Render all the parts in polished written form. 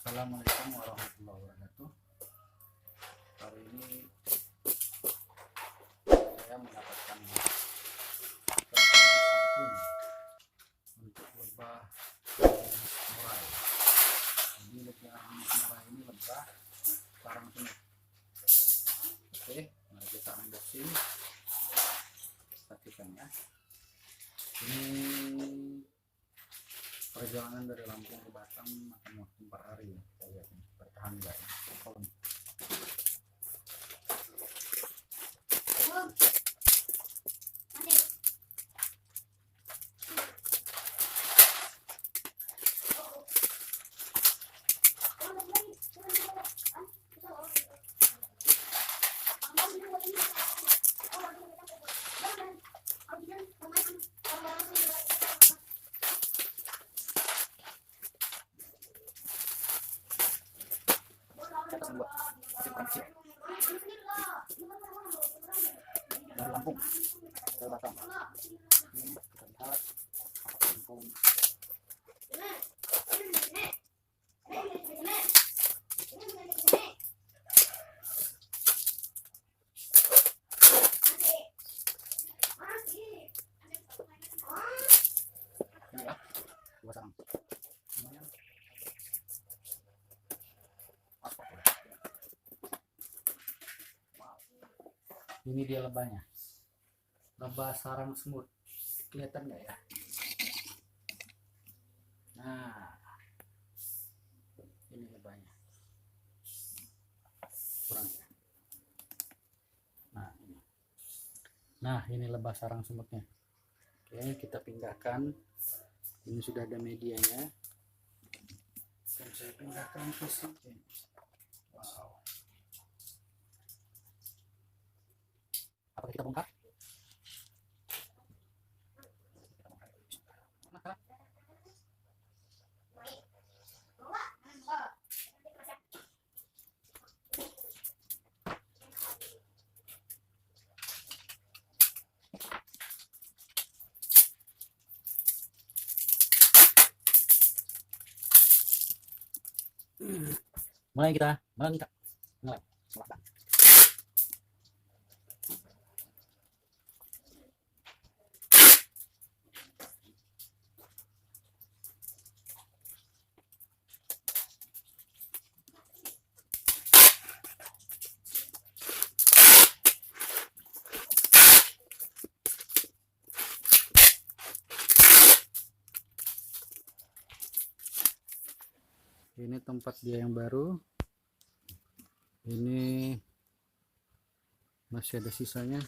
Assalamualaikum warahmatullahi wabarakatuh. Hari ini saya mendapatkan samping untuk lebah murai. Jadi lebah murai ini lebah sarang semut. Oke, mari kita unboxing. Saksikan ya. Ini perjalanan dari Lampung ke Batam akan waktu 4 hari ya. Kita lihat nih, bertahan nggak ya. Dari Lampung ke Batam. Ini kita lihat Lampung. Ini ya, dua sarang. Lumayan. Ini dia lebahnya, lebah sarang semut. Kelihatan nggak ya? Nah, ini lebahnya. Kurang ya? Nah ini lebah sarang semutnya. Oke, kita pindahkan. Ini sudah ada medianya. Dan saya pindahkan ke sini. Wow. Apakah kita bongkar? Mulai kita melangkah. Ini tempat dia yang baru. Ini masih ada sisanya.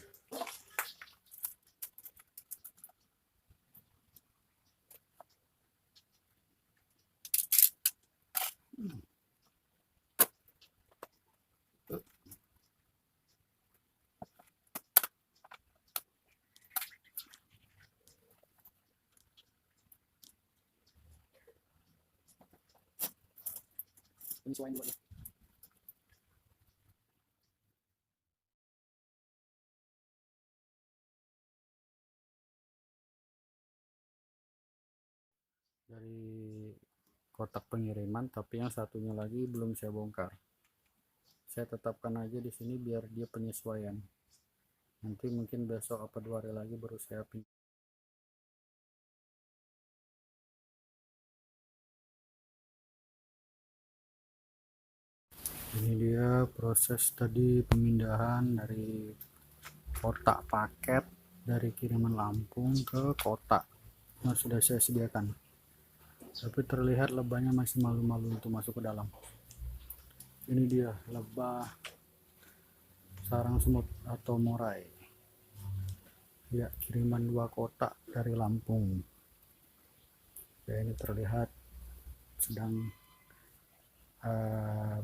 Ini suain dulu ya. Dari kotak pengiriman, tapi yang satunya lagi belum saya bongkar. Saya tetapkan aja di sini biar dia penyesuaian. Nanti mungkin besok apa 2 hari lagi baru saya pindah. Ini dia proses tadi pemindahan dari kotak paket dari kiriman Lampung ke kotak yang sudah saya sediakan. Tapi terlihat lebahnya masih malu-malu untuk masuk ke dalam. Ini dia lebah sarang semut atau murai. Ya, kiriman 2 kotak dari Lampung. Ya, ini terlihat sedang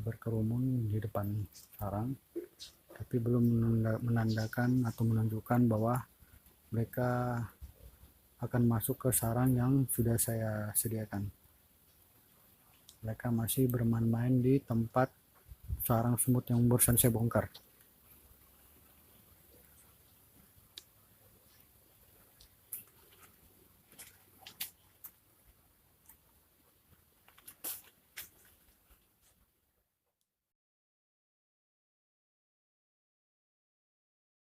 berkerumun di depan sarang, tapi belum menandakan atau menunjukkan bahwa mereka akan masuk ke sarang yang sudah saya sediakan. Mereka masih bermain-main di tempat sarang semut yang barusan saya bongkar.